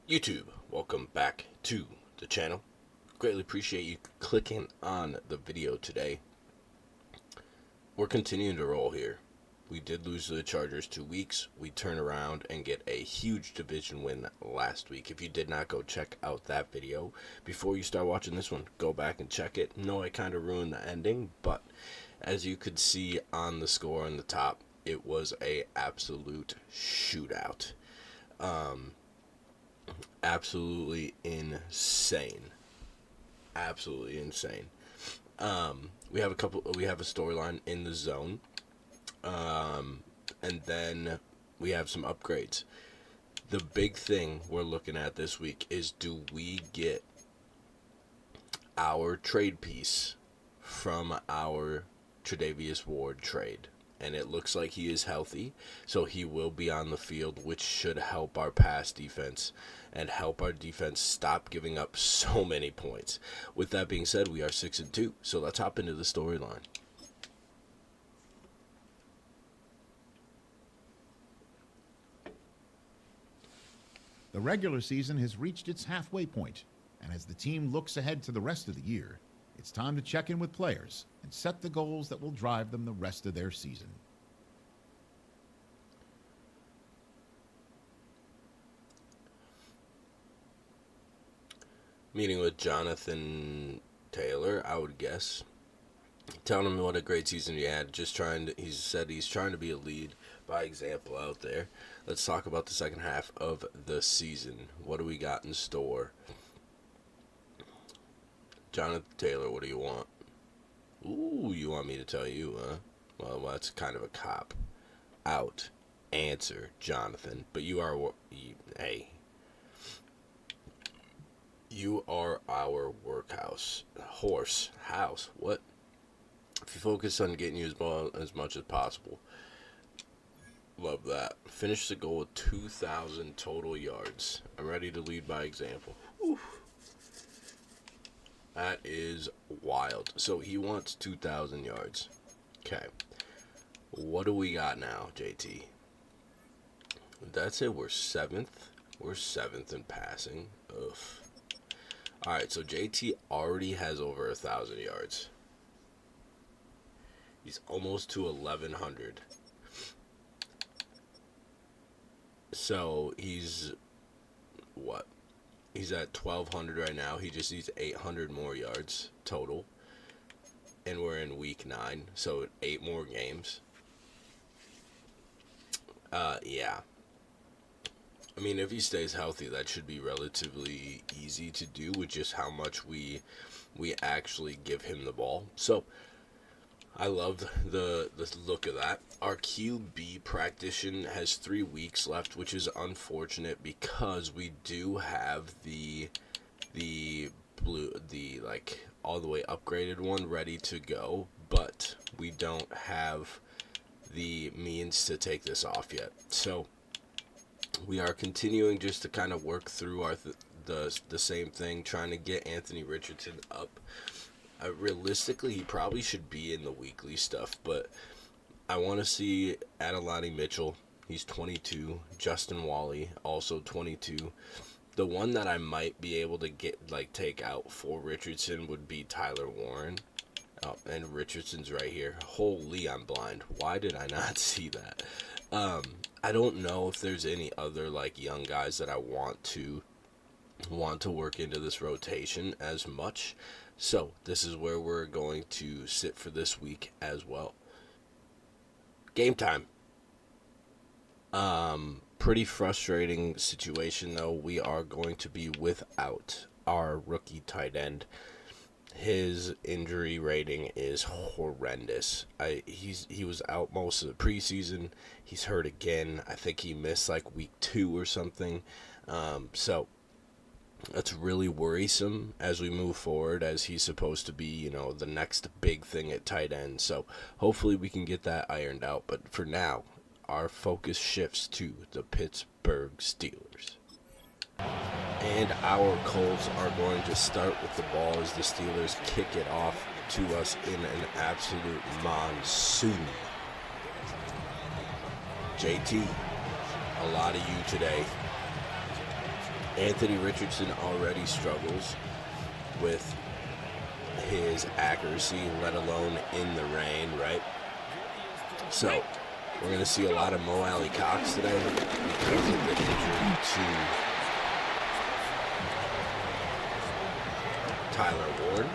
YouTube, welcome back to the channel. Greatly appreciate you clicking on the video today. We're continuing to roll here. We did lose to the Chargers 2 weeks. We turn around and get a huge division win last week. If you did not go check out that video before you start watching this one, go back and check it. No, I kind of ruined the ending, but as you could see on the score on the top, it was a absolute shootout. Absolutely insane. Absolutely insane. We have a storyline in the zone. And then we have some upgrades. The big thing we're looking at this week is, do we get our trade piece from our Tre'Davious Ward trade? And it looks like he is healthy, so he will be on the field, which should help our pass defense and help our defense stop giving up so many points. With that being said, we are 6-2, so let's hop into the storyline. The regular season has reached its halfway point, and as the team looks ahead to the rest of the year, it's time to check in with players and set the goals that will drive them the rest of their season. Meeting with Jonathan Taylor, I would guess. Telling him what a great season he had. He said he's trying to be a lead by example out there. Let's talk about the second half of the season. What do we got in store? Jonathan Taylor, what do you want? Ooh, you want me to tell you, huh? Well, that's kind of a cop out answer, Jonathan. But you are, hey, you are our house. What? If you focus on getting you as much as possible. Love that. Finish the goal with 2,000 total yards. I'm ready to lead by example. Oof. That is wild. So he wants 2,000 yards. Okay. What do we got now, JT? That's it. We're 7th. We're 7th in passing. Ugh. Alright, so JT already has over 1,000 yards. He's almost to 1,100. So he's what? He's at 1,200 right now. He just needs 800 more yards total. And we're in week 9, so 8 more games. Yeah. I mean, if he stays healthy, that should be relatively easy to do with just how much we actually give him the ball. So I love the look of that. Our QB practitioner has 3 weeks left, which is unfortunate because we do have the like all the way upgraded one ready to go, but we don't have the means to take this off yet. So we are continuing just to kind of work through the same thing, trying to get Anthony Richardson up. Realistically, he probably should be in the weekly stuff, but I want to see Adelante Mitchell. He's 22. Justin Wally, also 22. The one that I might be able to take out for Richardson would be Tyler Warren. Oh, and Richardson's right here. Holy, I'm blind. Why did I not see that? I don't know if there's any other young guys that I want to work into this rotation as much. So this is where we're going to sit for this week as well. Game time. Pretty frustrating situation though. We are going to be without our rookie tight end. His injury rating is horrendous. He was out most of the preseason. He's hurt again. I think he missed week 2 or something. So that's really worrisome as we move forward, as he's supposed to be, the next big thing at tight end. So hopefully we can get that ironed out. But for now, our focus shifts to the Pittsburgh Steelers. And our Colts are going to start with the ball as the Steelers kick it off to us in an absolute monsoon. JT, a lot of you today. Anthony Richardson already struggles with his accuracy, let alone in the rain, right? So we're going to see a lot of Mo Alley Cox today because of the injury to Tyler Ward.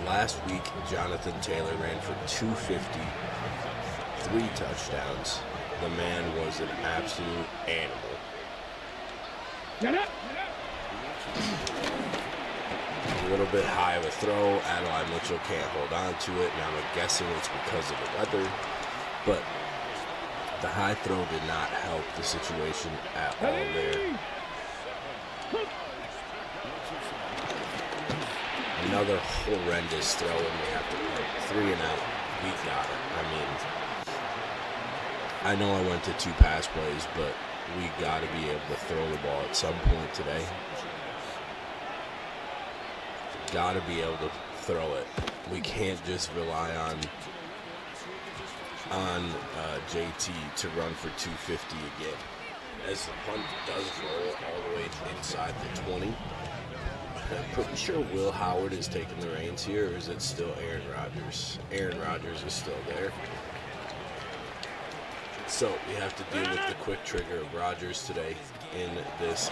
Last week, Jonathan Taylor ran for 250, 3 touchdowns. The man was an absolute animal. A little bit high of a throw. Adelaide Mitchell can't hold on to it. Now I'm guessing it's because of the weather, but the high throw did not help the situation at all there. Another horrendous throw, and we have to play 3 and out. We got it. I mean, I know I went to 2 pass plays, but we got to be able to throw the ball at some point today. Got to be able to throw it. We can't just rely on JT to run for 250 again. As the punt does roll all the way inside the 20. I'm pretty sure Will Howard is taking the reins here, or is it still Aaron Rodgers? Aaron Rodgers is still there. So we have to deal with the quick trigger of Rodgers today in this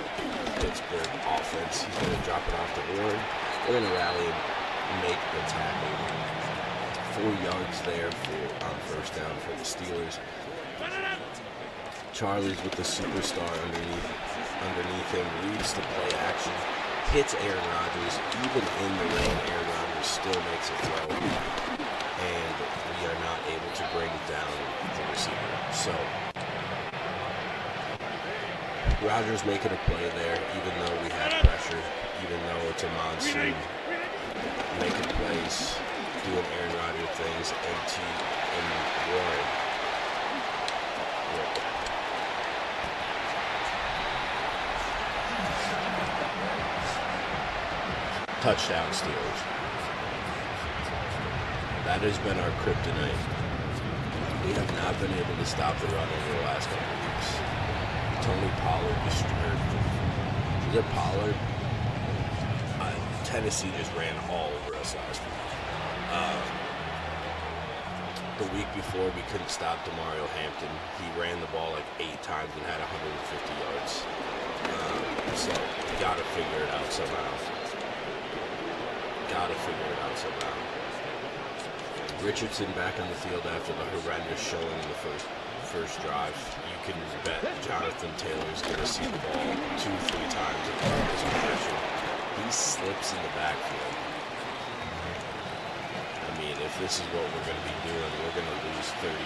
Pittsburgh offense. He's going to drop it off to Warren. They're going to rally and make the tackle. 4 yards there on first down for the Steelers. Charlie's with the superstar underneath him, leads to play action, hits Aaron Rodgers. Even in the rain, Aaron Rodgers still makes a throw, and we are not able to bring down the receiver. So Rodgers making a play there, even though we had pressure, even though it's a Monsoon, making plays, doing Aaron Rodgers things, and Warren. Touchdown Steelers. That has been our kryptonite. We have not been able to stop the run over the last couple of weeks. Tony Pollard is it Pollard? Tennessee just ran all over us last week. The week before, we couldn't stop Demario Hampton. He ran the ball like 8 times and had 150 yards. So, gotta figure it out somehow. Richardson back on the field after the horrendous showing in the first drive. You can bet Jonathan Taylor's going to see the ball 2-3 times in this possession. He slips in the backfield. I mean, if this is what we're going to be doing, we're going to lose 30-0.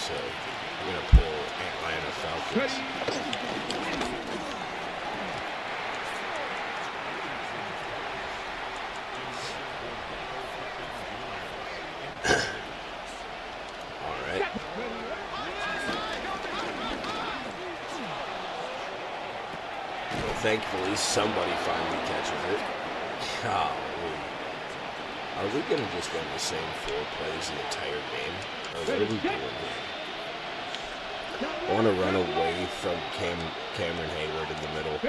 So we're going to pull Atlanta Falcons. Thankfully, somebody finally catches it. Golly. Are we going to just run the same 4 plays the entire game? Or what are we doing here? I want to run away from Cameron Hayward in the middle.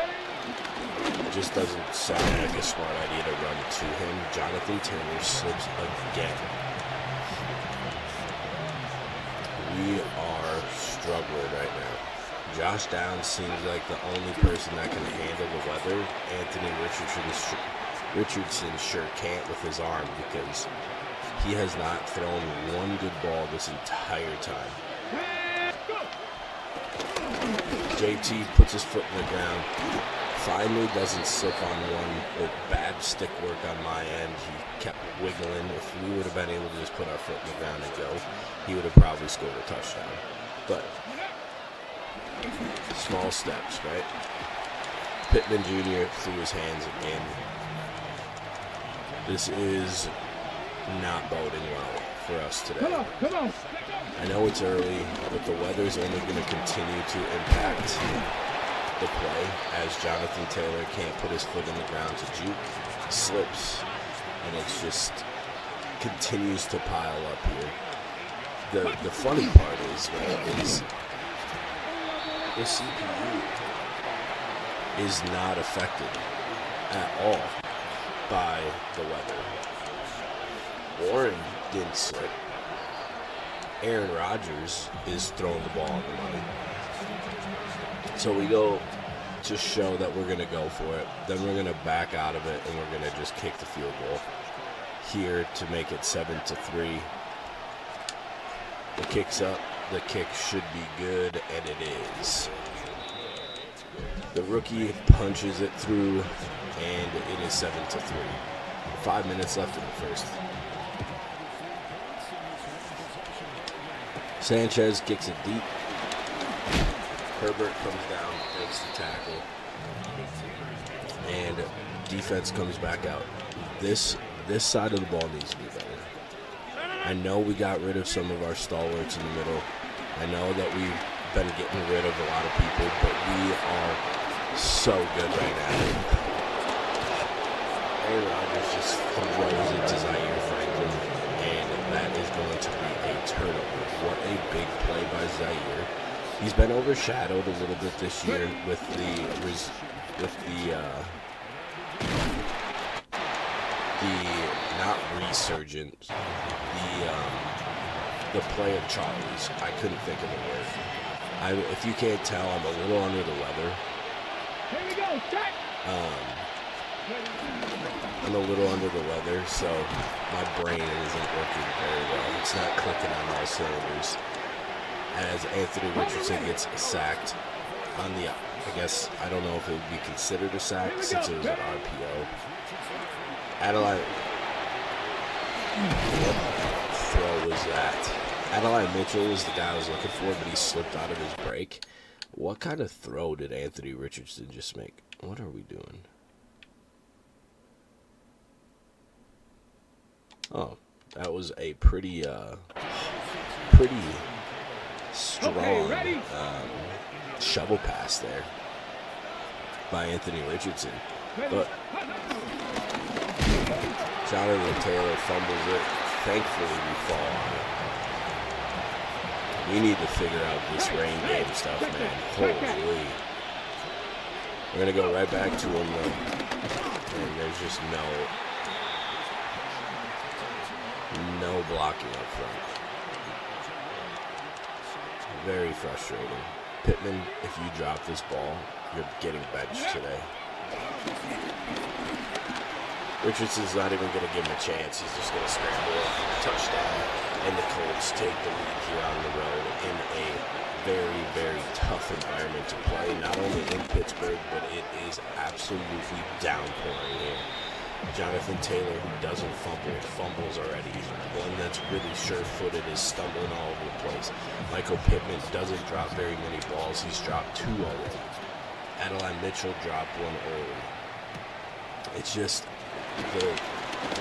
It just doesn't sound like a smart idea to run to him. Jonathan Taylor slips again. We are struggling right now. Josh Downs seems like the only person that can handle the weather. Anthony Richardson sure can't with his arm because he has not thrown one good ball this entire time. JT puts his foot in the ground. Finally doesn't slip on one with bad stick work on my end. He kept wiggling. If we would have been able to just put our foot in the ground and go, he would have probably scored a touchdown. But small steps, right? Pittman Jr. threw his hands again. This is not boding well for us today. Come on. I know it's early, but the weather's only going to continue to impact the play as Jonathan Taylor can't put his foot in the ground to juke, slips, and it's just continues to pile up here. The funny part is, right, is the CPU is not affected at all by the weather. Warren didn't slip. Aaron Rodgers is throwing the ball on the money. So we go to show that we're going to go for it. Then we're going to back out of it, and we're going to just kick the field goal here to make it 7-3. The kick's up. The kick should be good, and it is. The rookie punches it through, and it is 7-3. 5 minutes left in the first. Sanchez kicks it deep. Herbert comes down, breaks the tackle, and defense comes back out. This side of the ball needs to be better. I know we got rid of some of our stalwarts in the middle. I know that we've been getting rid of a lot of people, but we are so good right now. Aaron Rodgers just throws it to Zaire Franklin, and that is going to be a turnover. What a big play by Zaire. He's been overshadowed a little bit this year with the not resurgent, the play of Charlie's. I couldn't think of the word. If you can't tell, I'm a little under the weather. Here we go, check. I'm a little under the weather, so my brain isn't working very well. It's not clicking on all cylinders. As Anthony Richardson gets sacked on the, I guess, I don't know if it would be considered a sack since it was an RPO. Adeline, what throw was that? Adeline Mitchell was the guy I was looking for, but he slipped out of his break. What kind of throw did Anthony Richardson just make? What are we doing? Oh, that was a pretty strong shovel pass there by Anthony Richardson. But Jonathan Taylor fumbles it. Thankfully, we fall on it. We need to figure out this rain game stuff, man. Holy. We're going to go right back to him, though. And there's just no blocking up front. Very frustrating. Pittman, if you drop this ball, you're getting benched today. Richardson's not even going to give him a chance. He's just going to scramble up for a touchdown. And the Colts take the lead here on the road in a very, very tough environment to play. Not only in Pittsburgh, but it is absolutely downpouring here. Jonathan Taylor, who doesn't fumbles already. One that's really sure-footed is stumbling all over the place. Michael Pittman doesn't drop very many balls. He's dropped 2 already. Adeline Mitchell dropped 1 early. It's just we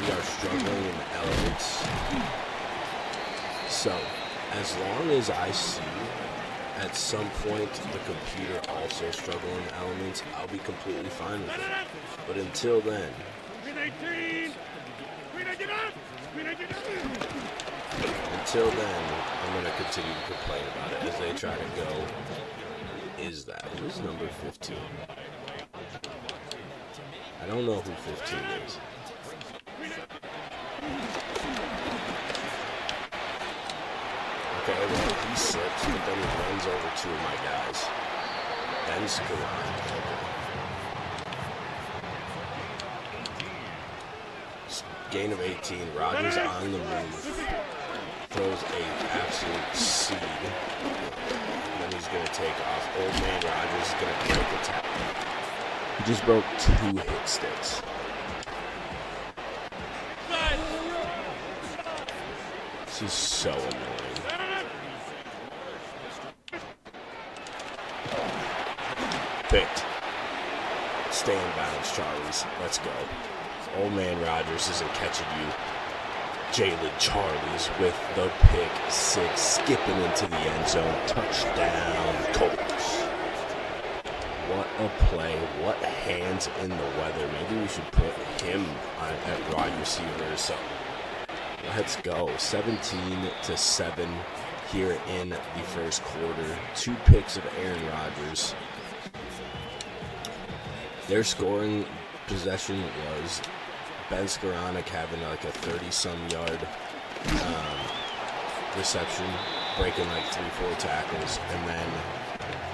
are struggling in the elements. So, as long as I see at some point the computer also struggling in elements, I'll be completely fine with it. But until then, I'm going to continue to complain about it as they try to go. Who's number 15? I don't know who 15 is. Okay, well, he slips, but then he runs over 2 of my guys. Ben Scarron. Gain of 18. Rodgers on the move. Throws an absolute seed. Then he's going to take off. Old man Rodgers is going to break the tackle. He just broke 2 hit sticks. This is so annoying. Picked. Stay in bounds, Charlies. Let's go. Old man Rodgers isn't catching you. Jalen Charlies with the pick 6, skipping into the end zone. Touchdown, Colts. What a play. What hands in the weather. Maybe we should put him at wide receiver or something. Let's go. 17-7 here in the first quarter. 2 picks of Aaron Rodgers. Their scoring possession was Ben Skoranek having like a 30-some yard reception, breaking like 3-4 tackles, and then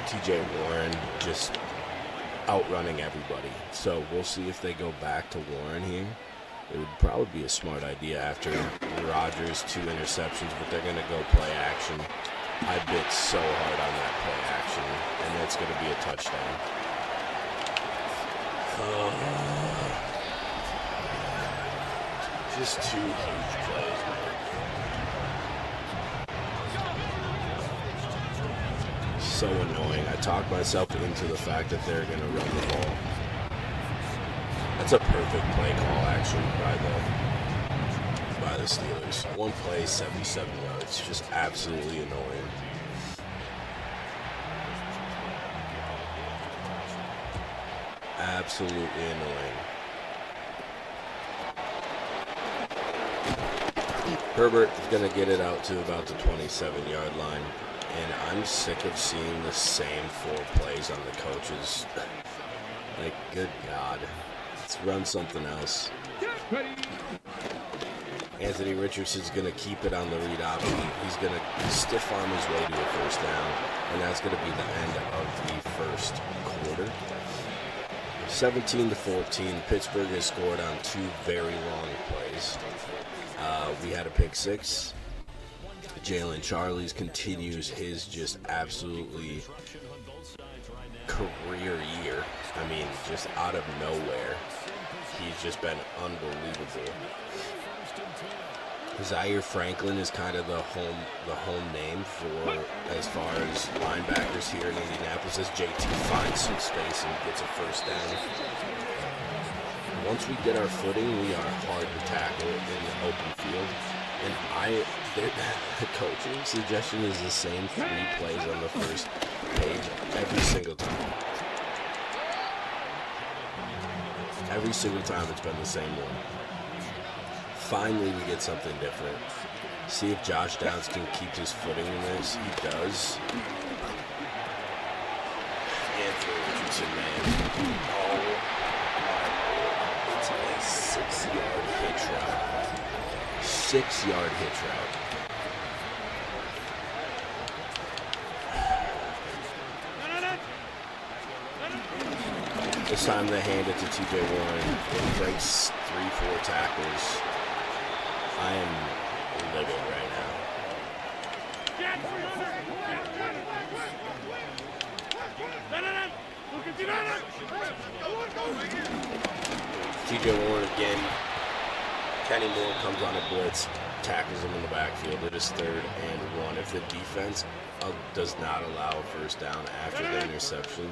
TJ Warren just outrunning everybody. So we'll see if they go back to Warren here. It would probably be a smart idea after Rodgers' 2 interceptions, but they're going to go play action. I bit so hard on that play action, and that's going to be a touchdown. Just 2 huge plays, man. So annoying. I talked myself into the fact that they're going to run the ball. That's a perfect play call, actually, by the Steelers. 1 play, 77 yards. Just absolutely annoying. Absolutely annoying. Herbert is going to get it out to about the 27-yard line. And I'm sick of seeing the same 4 plays on the coaches. Like, good God. Let's run something else. Anthony Richardson's going to keep it on the read option. He's going to stiff arm his way to a first down. And that's going to be the end of the first quarter. 17-14. Pittsburgh has scored on 2 very long plays. We had a pick 6. Jalen Charles continues his just absolutely career year. I mean, just out of nowhere. He's just been unbelievable. Zaire Franklin is kind of the home name for as far as linebackers here in Indianapolis, as JT finds some space and gets a first down. Once we get our footing, we are hard to tackle in the open field. And the coaching suggestion is the same 3 plays on the first page every single time. Every single time it's been the same one. Finally, we get something different. See if Josh Downs can keep his footing in this. He does. Anthony Richardson, man. Oh, it's a 6-yard hitch route. 6-yard hitch route. This time they hand it to TJ Warren. It breaks 3-4 tackles. I am livid right now. TJ Warren again. Kenny Moore comes on a blitz, tackles him in the backfield. It is 3rd and 1. If the defense does not allow a first down after the interception,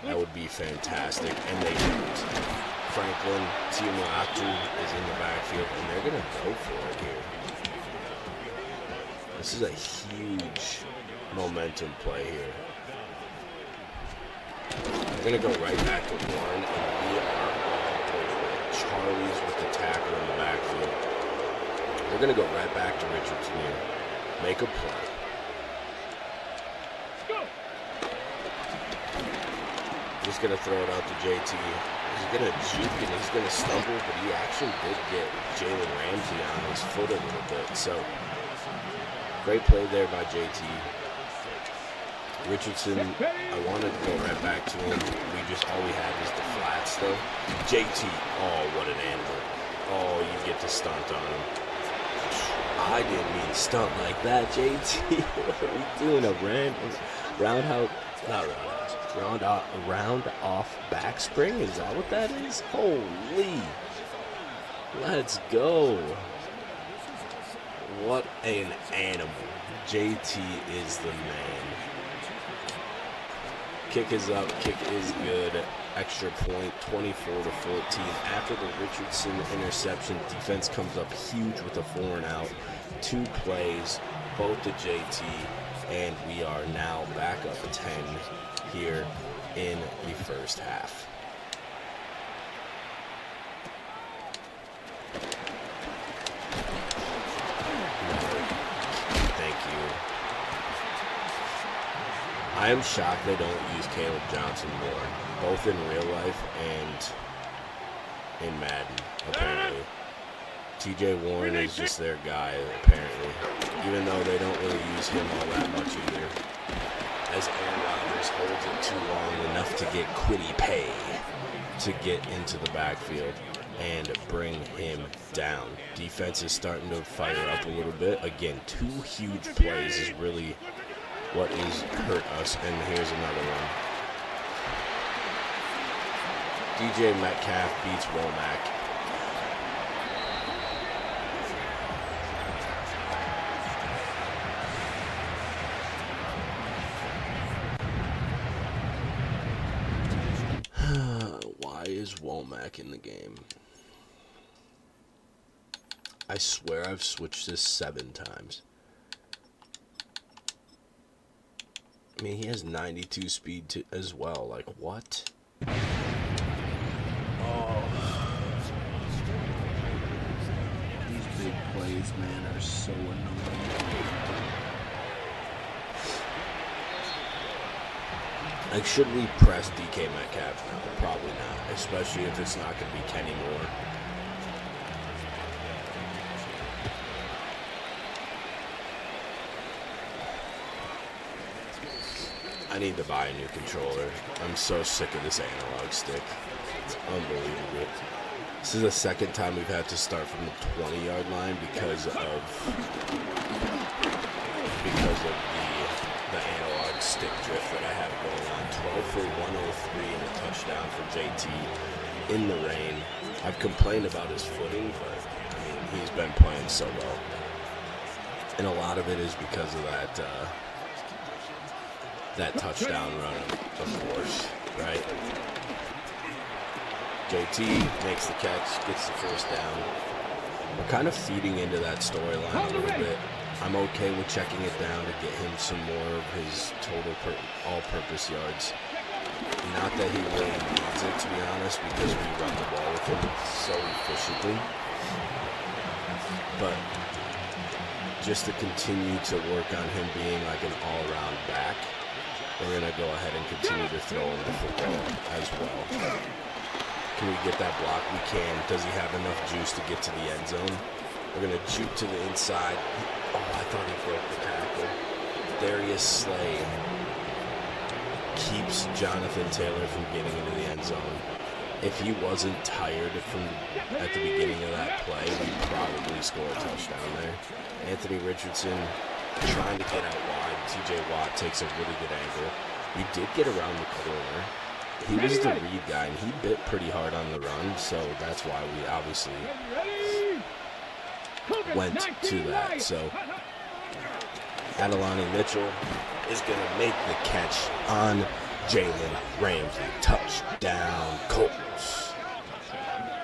that would be fantastic, and they don't. Franklin Timuatu is in the backfield, and they're going to go for it here. This is a huge momentum play here. They're going to go right back to Warren, and we are all over it. Charlie's with the tackle in the backfield. They're going to go right back to Richardson here. Make a play. He's going to throw it out to JT. He's going to juke and he's going to stumble, but he actually did get Jalen Ramsey on his foot a little bit. So, great play there by JT. Richardson, I wanted to go right back to him. All we had was the flats, though. JT, oh, what an animal. Oh, you get to stunt on him. I didn't mean stunt like that, JT. What are we doing? A round off backspring? Is that what that is? Holy. Let's go. What an animal. JT is the man. Kick is up. Kick is good. Extra point, 24-14. After the Richardson interception, defense comes up huge with a 4-and-out. 2 plays, both to JT, and we are now back up 10 here in the first half. Thank you. I am shocked they don't use Caleb Johnson more, both in real life and in Madden, apparently. TJ Warren is just their guy, apparently, even though they don't really use him all that much either, as Aaron Rodgers holds it too long enough to get Kwity Paye to get into the backfield and bring him down. Defense is starting to fire up a little bit. Again, 2 huge plays is really what is hurt us, and here's another one. DJ Metcalf beats Womack. Why is Womack in the game? I swear I've switched this 7 times. I mean, he has 92 speed as well. Like, what? Oh. These big plays, man, are so annoying. Like, should we press DK Metcalf now? Probably not, especially if it's not going to be Kenny Moore. I need to buy a new controller. I'm so sick of this analog stick. It's unbelievable. This is the second time we've had to start from the 20-yard line because of the analog stick drift that I have going on. 12 for 103 and a touchdown for JT in the rain. I've complained about his footing, but I mean, he's been playing so well. And a lot of it is because of that touchdown run, of course, right? JT makes the catch, gets the first down. We're kind of feeding into that storyline a little bit. I'm okay with checking it down to get him some more of his total all-purpose yards. Not that he really needs it, to be honest, because we run the ball with him so efficiently. But just to continue to work on him being like an all-around back, we're going to go ahead and continue to throw him the football as well. Can we get that block? We can. Does he have enough juice to get to the end zone? We're going to juke to the inside. Oh, I thought he broke the tackle. Darius Slay keeps Jonathan Taylor from getting into the end zone. If he wasn't tired at the beginning of that play, we'd probably score a touchdown there. Anthony Richardson trying to get out wide. TJ Watt takes a really good angle. We did get around the corner. He was the read guy, and he bit pretty hard on the run, so that's why we obviously went to that. So Adelani Mitchell is going to make the catch on Jalen Ramsey. Touchdown, Colts.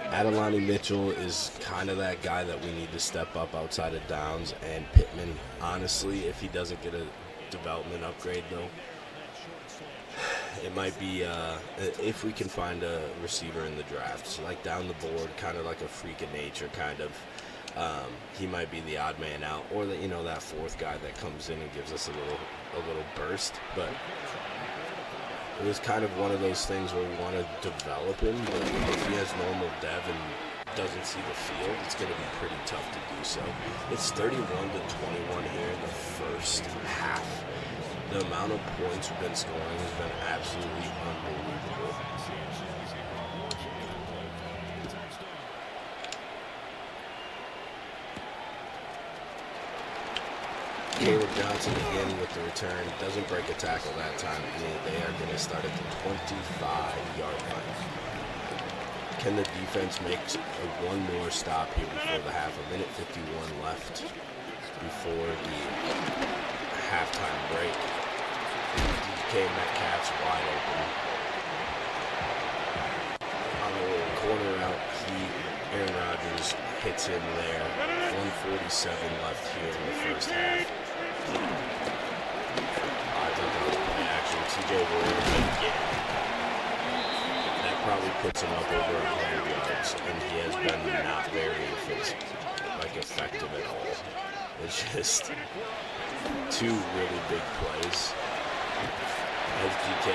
Adelani Mitchell is kind of that guy that we need to step up outside of downs, and Pittman, honestly, if he doesn't get a development upgrade, though, it might be if we can find a receiver in the draft, so like down the board, kind of like a freak of nature, kind of. He might be the odd man out, or that fourth guy that comes in and gives us a little burst. But it was kind of one of those things where we want to develop him, but if he has normal dev and doesn't see the field, it's going to be pretty tough to do so. It's 31-21 here in the first half. The amount of points we've been scoring has been absolutely unbelievable. Caleb Johnson again with the return. Doesn't break a tackle that time. They are going to start at the 25-yard line. Can the defense make one more stop here before the half? 1:51 left before the halftime break. DK Metcalf's wide open. On the little corner out, Aaron Rodgers hits him there. 1:47 left here in the first half. I thought that was play action. TJ Warren again. That probably puts him up over 100 yards, and he has been not very effective at all. It's just 2 really big plays. SGK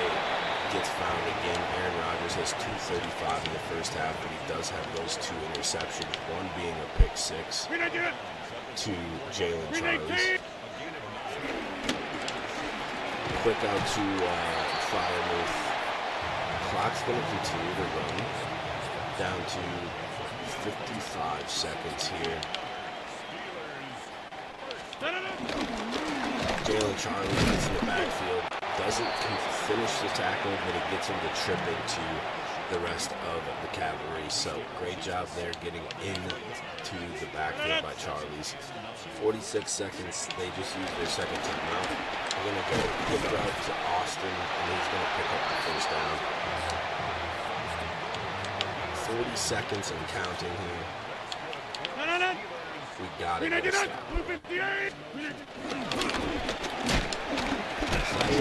gets found again. Aaron Rodgers has 235 in the first half, but he does have those 2 interceptions, one being a pick 6 to Jalen Charles. Quick out to Firemouth. Clock's going to continue to run down to 55 seconds here. Jalen Charles gets in the backfield, doesn't finish the tackle, but it gets him to trip into the rest of the cavalry. So great job there getting into the backfield by Charlie's. 46 seconds, they just used their second timeout. We're going to go quick route to Austin, and he's going to pick up the first down. 40 seconds and counting here. We got it.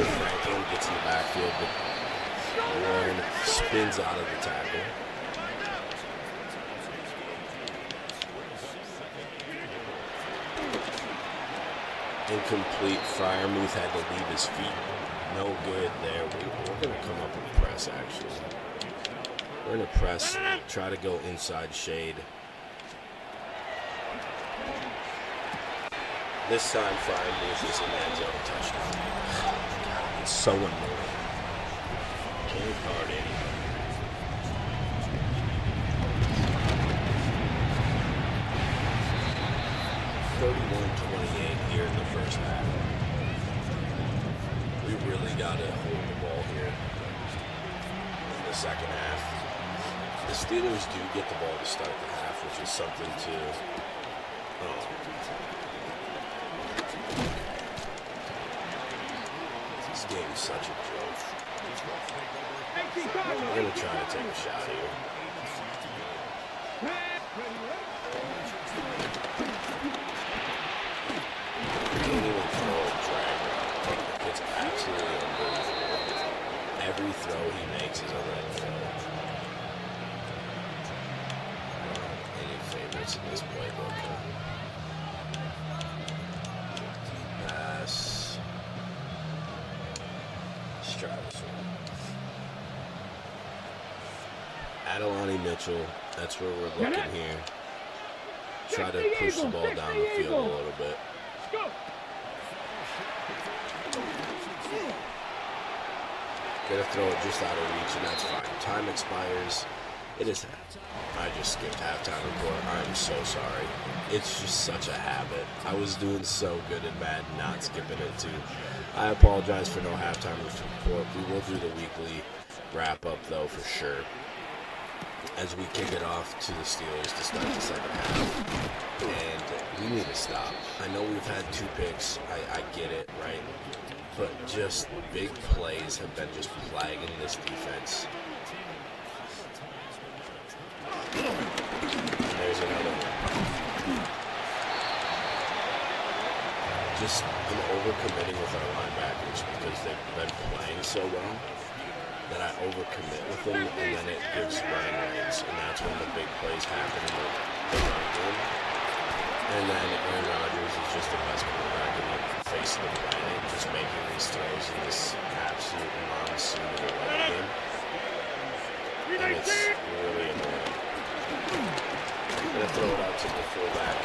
Franklin gets in the backfield, but Warren spins out of the tackle. Incomplete. Firemouth had to leave his feet. No good there. We're going to come up and press, actually. We're going to press, try to go inside shade. This time, Firemouth is in that zone touchdown. God, it's so annoying. Can't guard anybody. Here in the first half. We really got to hold the ball here in the second half. The Steelers do get the ball to start the half, which is something to this game is such a joke. We're going to try to take a shot here. Can't even throw a drag route. It's absolutely unbelievable. Every throw he makes is a red throw. Any favorites in this playbook? Deep pass. Stratus. Adelante Mitchell. That's where we're looking here. Try to push the ball down the field a little bit. Gonna throw it just out of reach, and that's fine. Time expires. It is. I just skipped halftime report. I'm so sorry. It's just such a habit. I was doing so good and bad not skipping it too. I apologize for no halftime report. We will do the weekly wrap up though for sure, as we kick it off to the Steelers to start the second half. And we need to stop. I know we've had 2 picks. I get it, right? But just big plays have been just plaguing this defense. And there's another one. Just been overcommitting with our linebackers because they've been playing so well that I overcommit with them, and then it gives running lanes, and that's when the big plays happen in the run game. And then Aaron Rodgers is just the best quarterback in the face of the planet, just making these throws in this absolute monsoon of a weather game. And it's really annoying. I'm going to throw it out to the fullback.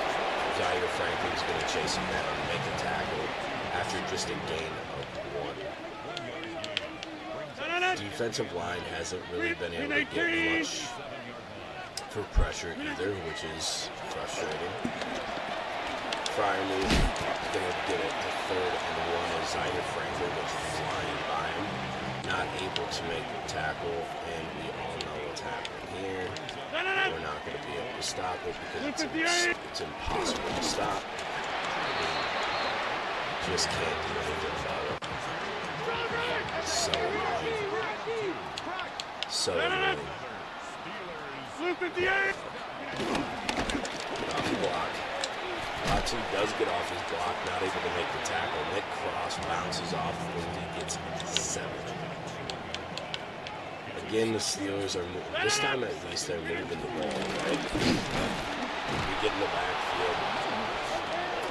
Zaire Franklin's going to chase him down and make a tackle after just a gain of 1. Defensive line hasn't really been able to get much for pressure either, which is frustrating. Firemouth is going to get it to 3rd and 1 as Zaire Franklin was flying by him, not able to make the tackle, and we all know what's happening here. We're not going to be able to stop it because it's impossible to stop. Just can't do anything about it. So annoying. So annoying. Off the block. Watson does get off his block, not able to make the tackle. Nick Cross bounces off when he gets 7. Again, the Steelers are moving. This time at least they're moving the ball, right? We get in the backfield.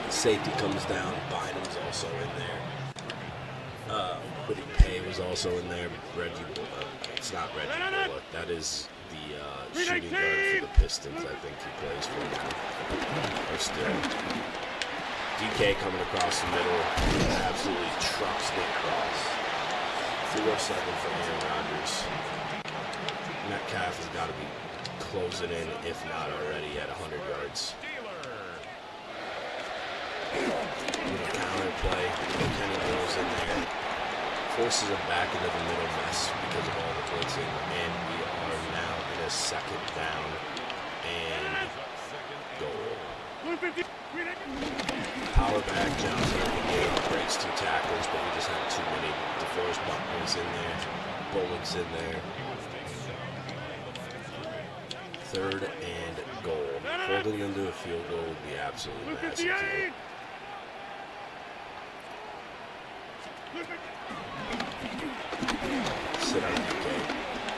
Safety comes down. Bynum's also in there. Quiddy Pay was also in there. Reggie Bullock. It's not Reggie Bullock. That is the shooting guard for the Pistons. I think he plays for now. Or still. DK coming across the middle. Absolutely trucks Nick Cross. 307 for Aaron Rodgers. Metcalf has got to be closing in, if not already, at 100 yards. Little counter play. Kenny goes in there. Forces him back into the middle mess because of all the blitzing. And we are now in a second down and goal. Power back, Johnson breaks 2 tackles, but we just had too many. DeForest Buckner's in there. Bullock's in there. 3rd and goal. Holding them to a field goal would be absolutely massive here. Sit on DK.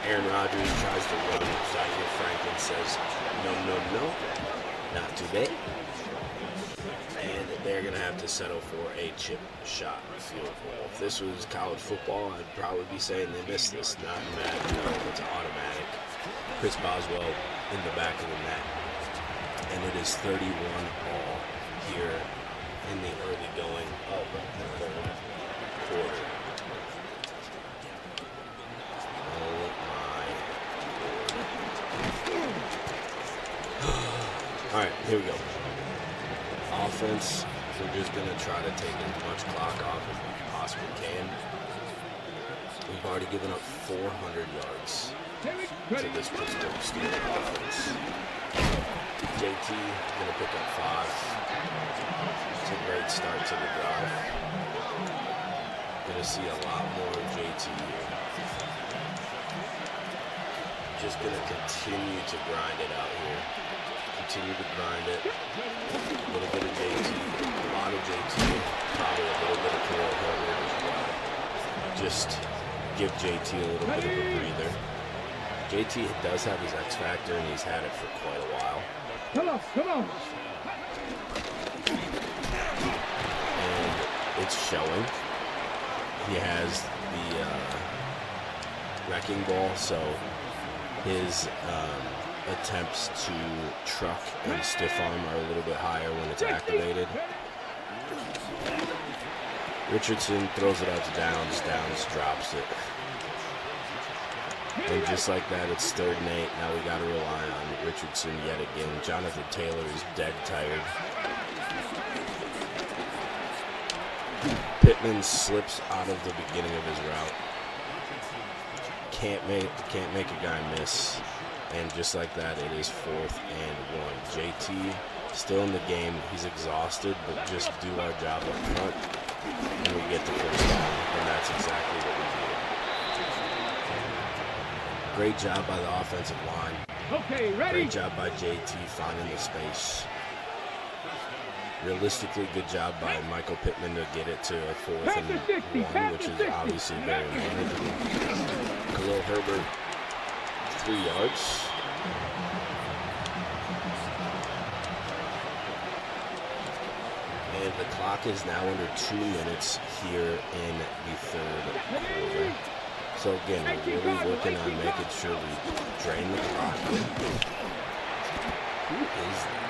Aaron Rodgers tries to run. Zaire Franklin says, no, no, no. Not today. And they're going to have to settle for a chip shot field goal. If this was college football, I'd probably be saying they missed this. Not mad, no, it's automatic. Chris Boswell in the back of the net. And it is 31 all here in the early going of the 3rd quarter. Oh my. All right, here we go. Offense, we're just going to try to take as much clock off as we possibly can. We've already given up 400 yards to this Pittsburgh Steelers offense. JT going to pick up 5. It's a great start to the drive. Going to see a lot more of JT here. Just going to continue to grind it out here. Continue to grind it. A little bit of JT, a lot of JT, probably a little bit of Khalil Herbert as well. Just give JT a little bit of a breather. JT does have his X factor, and he's had it for quite a while. Come on, come on. And it's showing. He has the wrecking ball, so his attempts to truck and stiff arm are a little bit higher when it's activated. Richardson throws it out to Downs. Downs drops it. And just like that, it's 3rd and 8. Now we got to rely on Richardson yet again. Jonathan Taylor is dead tired. Pittman slips out of the beginning of his route. Can't make a guy miss. And just like that, it is 4th and 1. JT still in the game. He's exhausted, but just do our job up front, and we get the first down. And that's exactly what we did. Great job by the offensive line. Okay, ready? Great job by JT finding the space. Realistically, good job by Michael Pittman to get it to a 4th and 1, which is obviously very manageable. Khalil Herbert, 3 yards. And the clock is now under 2 minutes here in the 3rd quarter. So again, we're really working on making sure we drain the clock. Who is that?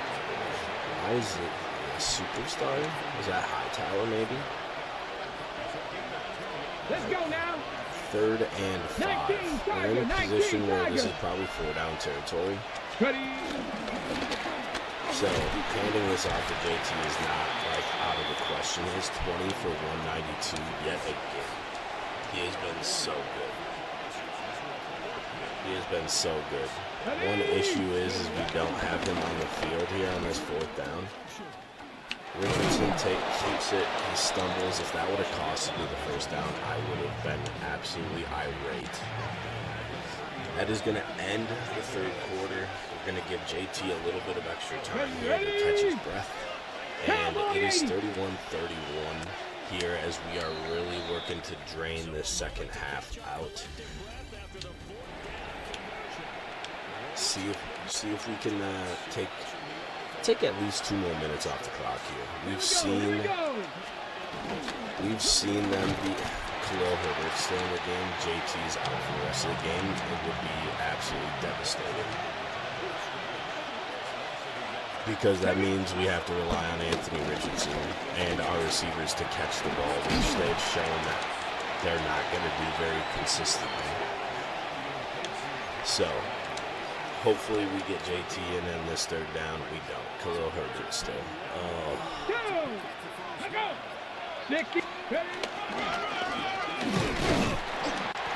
Why is it a superstar? Is that Hightower maybe? Let's go now. 3rd and 5. We're in a position where this is probably 4-down territory. Ready? So handing this off to JT is not like out of the question. He's 20 for 192 yet again. He has been so good. He has been so good. One issue is we don't have him on the field here on this 4th down. Richardson keeps it, he stumbles. If that would have cost me the 1st down, I would have been absolutely irate. That is going to end the 3rd quarter. We're going to give JT a little bit of extra time here to catch his breath. And it is 31-31 here as we are really working to drain this second half out. See if we can take at least 2 more minutes off the clock here. We've seen them be. Khalil Herbert still in the game, JT's out for the rest of the game, it would be absolutely devastating. Because that means we have to rely on Anthony Richardson and our receivers to catch the ball, which they've shown that they're not going to do very consistently. So, hopefully we get JT and then this third down, we don't. Khalil Herbert still. Oh.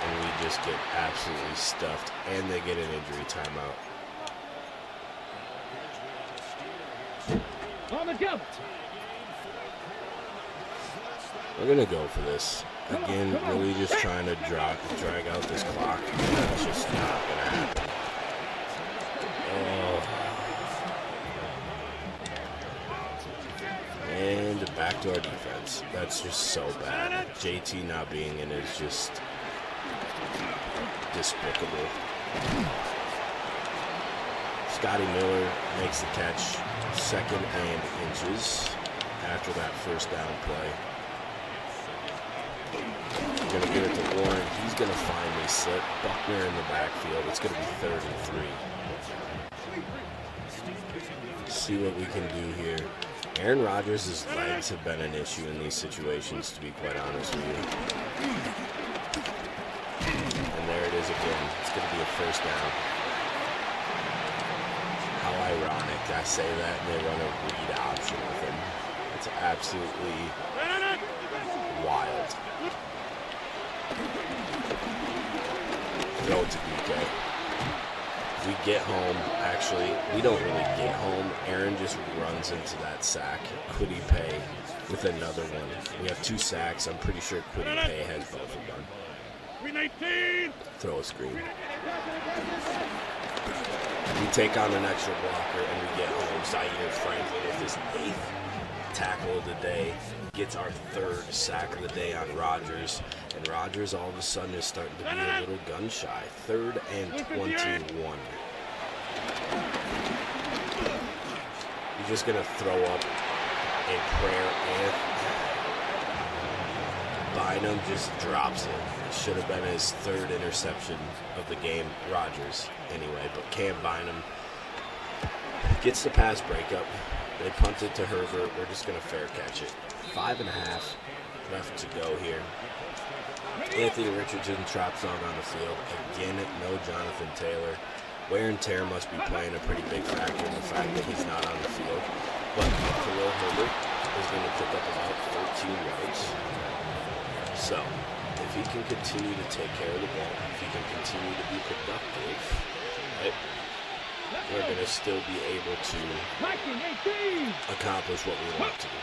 And we just get absolutely stuffed, and they get an injury timeout. On the jump. We're going to go for this. Again, really just trying to drag out this clock. That's just not going to happen. Oh. And back to our defense. That's just so bad. JT not being in is just despicable. Scotty Miller makes the catch. 2nd and inches after that first down play. We're going to give it to Warren. He's going to finally slip. Buckner in the backfield. It's going to be 3rd and 3. See what we can do here. Aaron Rodgers' legs have been an issue in these situations, to be quite honest with you. And there it is again. It's going to be a first down. How ironic. I say that and they run a read option with him. It's absolutely wild. Throw it to BK. We get home. Actually, we don't really get home. Aaron just runs into that sack. Kwity Paye with another one. We have 2 sacks. I'm pretty sure Kwity Paye has both of them. Throw a screen. We take on an extra blocker and we get home. Zaire Franklin with his 8th tackle of the day. Gets our 3rd sack of the day on Rodgers. And Rodgers all of a sudden is starting to be a little gun shy. 3rd and 21. He's just going to throw up a prayer and Bynum just drops it. It should have been his 3rd interception of the game, Rodgers, anyway. But Cam Bynum gets the pass breakup. They punt it to Herbert. We're just going to fair catch it. 5.5 left to go here. Anthony Richardson trots on the field. Again, no Jonathan Taylor. Wear and tear must be playing a pretty big factor in the fact that he's not on the field. But Khalil Herbert is going to pick up about 13 yards. So, if he can continue to take care of the ball, if he can continue to be productive, right, we're going to still be able to accomplish what we want to do.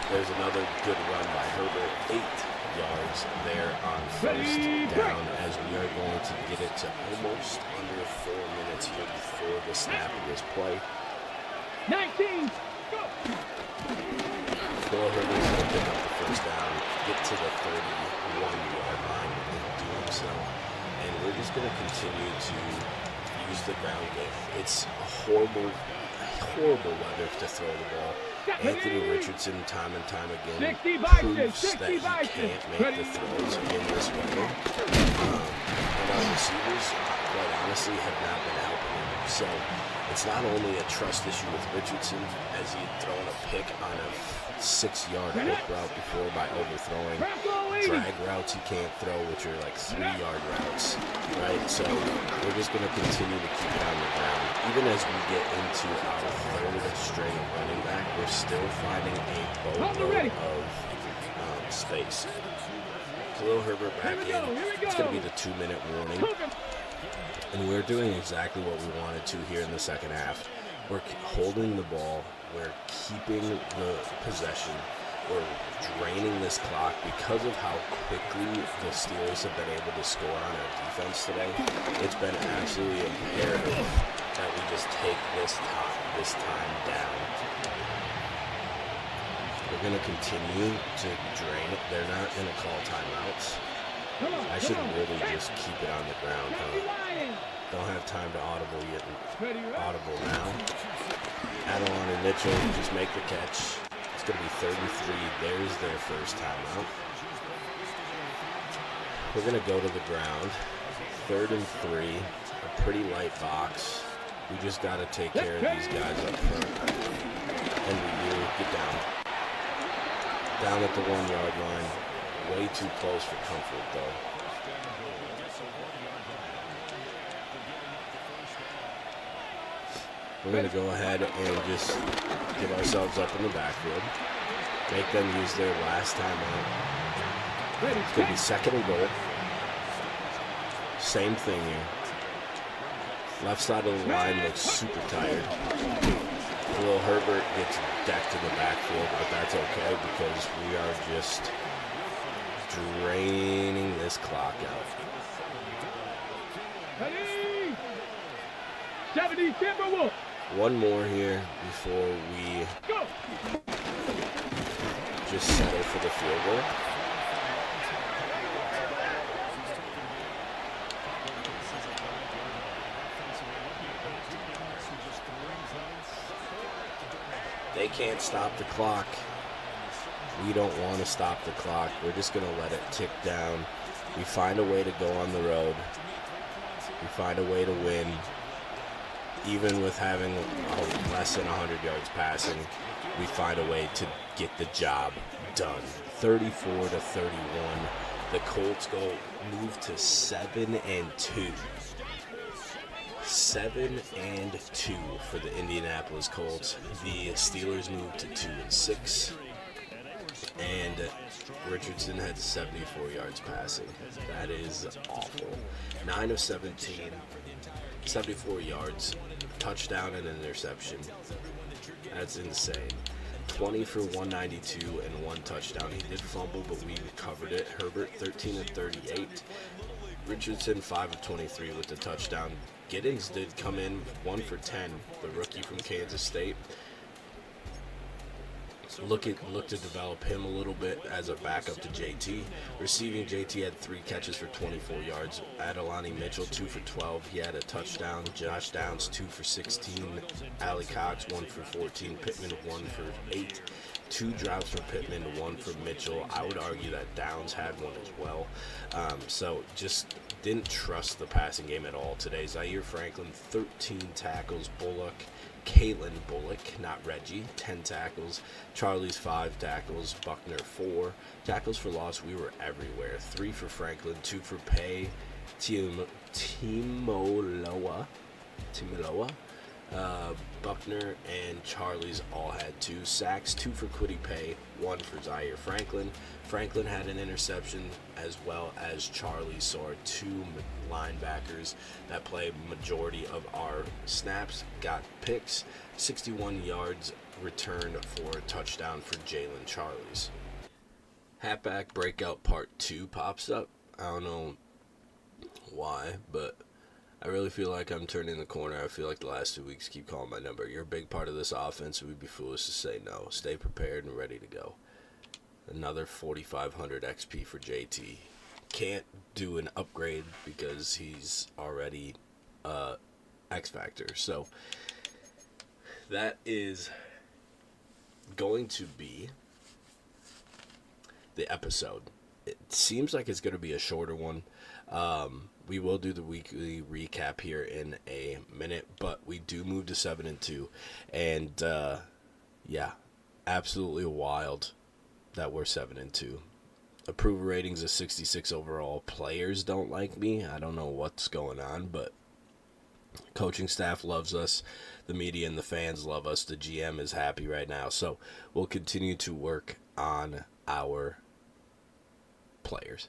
There's another good run by Herbert. 8 yards there on first down as we are going to get it to almost under 4 minutes here before the snap of this play. 19. Go. Khalil Herbert is going to pick up the first down, get to the 31-yard line in doing so. And we're just going to continue to use the ground game. It's a horrible weather to throw the ball. Anthony Richardson, time and time again, proves that he can't make the throws in this weather. And our receivers, quite honestly, have not been helping him. So it's not only a trust issue with Richardson, as he had thrown a pick on a 6-yard hook route before by overthrowing. Drag routes he can't throw, which are like 3-yard routes, right? So we're just going to continue to keep it on the ground. Even as we get into our 3rd string of running back, we're still finding a boatload of space. Khalil Herbert back in. It's going to be the 2-minute warning. And we're doing exactly what we wanted to here in the second half. We're holding the ball. We're keeping the possession. We're draining this clock because of how quickly the Steelers have been able to score on our defense today. It's been absolutely imperative that we just take this time down. We're going to continue to drain it. They're not going to call timeouts. I should really just keep it on the ground, huh? Don't have time to audible yet. Audible now. Adelon and Mitchell just make the catch. It's going to be 33. There's their first timeout. We're going to go to the ground. 3rd and 3. A pretty light box. We just got to take care of these guys up front. And we do. Get down. Down at the 1-yard line. Way too close for comfort, though. We're going to go ahead and just get ourselves up in the backfield. Make them use their last timeout. It's going to be 2nd and goal. Same thing here. Left side of the line looks super tired. Khalil Herbert gets decked in the backfield, but that's okay because we are just draining this clock out. 70 Timberwolves. One more here before we just settle for the field goal. They can't stop the clock. We don't want to stop the clock. We're just going to let it tick down. We find a way to go on the road. We find a way to win. Even with having less than 100 yards passing, we find a way to get the job done. 34-31. The Colts move to 7-2. 7-2 for the Indianapolis Colts. The Steelers moved to 2-6. And Richardson had 74 yards passing. That is awful. 9 of 17. 74 yards, touchdown and interception. That's insane. 20 for 192 and 1 touchdown. He did fumble, but we recovered it. Herbert 13 of 38. Richardson 5 of 23 with the touchdown. Giddens did come in 1 for 10. The rookie from Kansas State. Look to develop him a little bit as a backup to JT. Receiving, JT had 3 catches for 24 yards. Adolani Mitchell 2 for 12. He had a touchdown. Josh Downs 2 for 16. Ali Cox 1 for 14. Pittman 1 for 8. 2 drives for Pittman, 1 for Mitchell. I would argue that Downs had 1 as well. So just didn't trust the passing game at all today. Zaire Franklin 13 tackles. Caitlin Bullock, not Reggie, 10 tackles. Charlie's 5 tackles. Buckner 4 tackles for loss. We were everywhere. 3 for Franklin, 2 for Pay. Timoloa. Buckner and Charlie's all had 2 sacks. 2 for Quiddy Pay, 1 for Zaire Franklin. Franklin had an interception as well as Charlie. So our 2 linebackers that play majority of our snaps got picks. 61 yards returned for a touchdown for Jalen Charlie's. Halfback breakout part 2 pops up. I don't know why, but I really feel like I'm turning the corner. I feel like the last 2 weeks keep calling my number. You're a big part of this offense. We'd be foolish to say no. Stay prepared and ready to go. Another 4,500 XP for JT. Can't do an upgrade because he's already X Factor. So that is going to be the episode. It seems like it's going to be a shorter one. We will do the weekly recap here in a minute, but we do move to 7-2, and yeah, absolutely wild that we're 7-2. Approval ratings is 66 overall. Players don't like me. I don't know what's going on, but coaching staff loves us. The media and the fans love us. The GM is happy right now, so we'll continue to work on our players.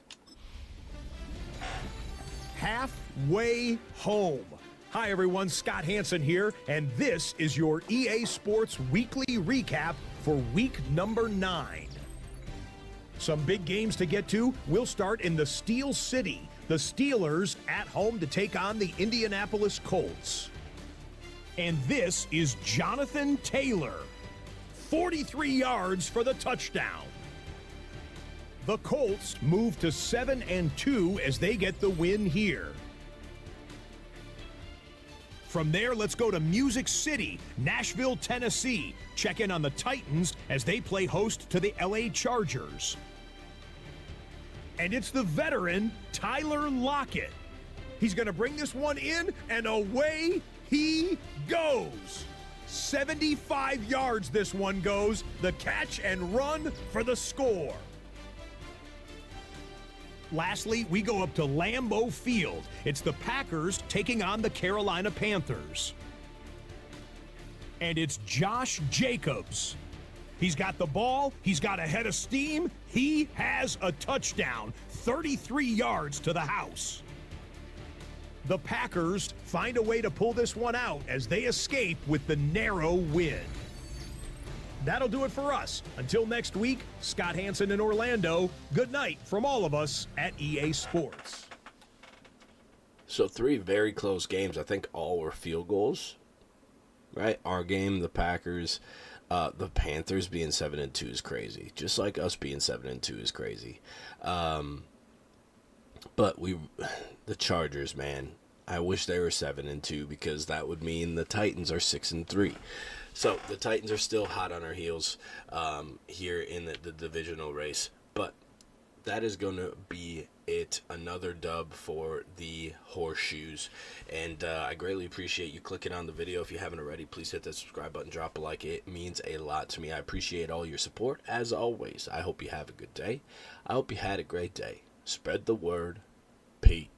Halfway home. Hi, everyone. Scott Hansen here, and this is your EA Sports Weekly Recap for week number 9. Some big games to get to. We'll start in the Steel City. The Steelers at home to take on the Indianapolis Colts. And this is Jonathan Taylor. 43 yards for the touchdown. The Colts move to 7-2 as they get the win here. From there, let's go to Music City, Nashville, Tennessee. Check in on the Titans as they play host to the LA Chargers. And it's the veteran, Tyler Lockett. He's going to bring this one in, and away he goes. 75 yards this one goes. The catch and run for the score. Lastly, we go up to Lambeau Field. It's the Packers taking on the Carolina Panthers. And it's Josh Jacobs. He's got the ball. He's got a head of steam. He has a touchdown. 33 yards to the house. The Packers find a way to pull this one out as they escape with the narrow win. That'll do it for us. Until next week, Scott Hansen in Orlando, good night from all of us at EA Sports. So 3 very close games. I think all were field goals, right? Our game, the Packers, the Panthers being 7-2 is crazy. Just like us being 7-2 is crazy. But the Chargers, man, I wish they were 7-2 because that would mean the Titans are 6-3. So the Titans are still hot on our heels here in the divisional race. But that is going to be it. Another dub for the Horseshoes. And I greatly appreciate you clicking on the video. If you haven't already, please hit that subscribe button, drop a like. It means a lot to me. I appreciate all your support. As always, I hope you have a good day. I hope you had a great day. Spread the word. Peace.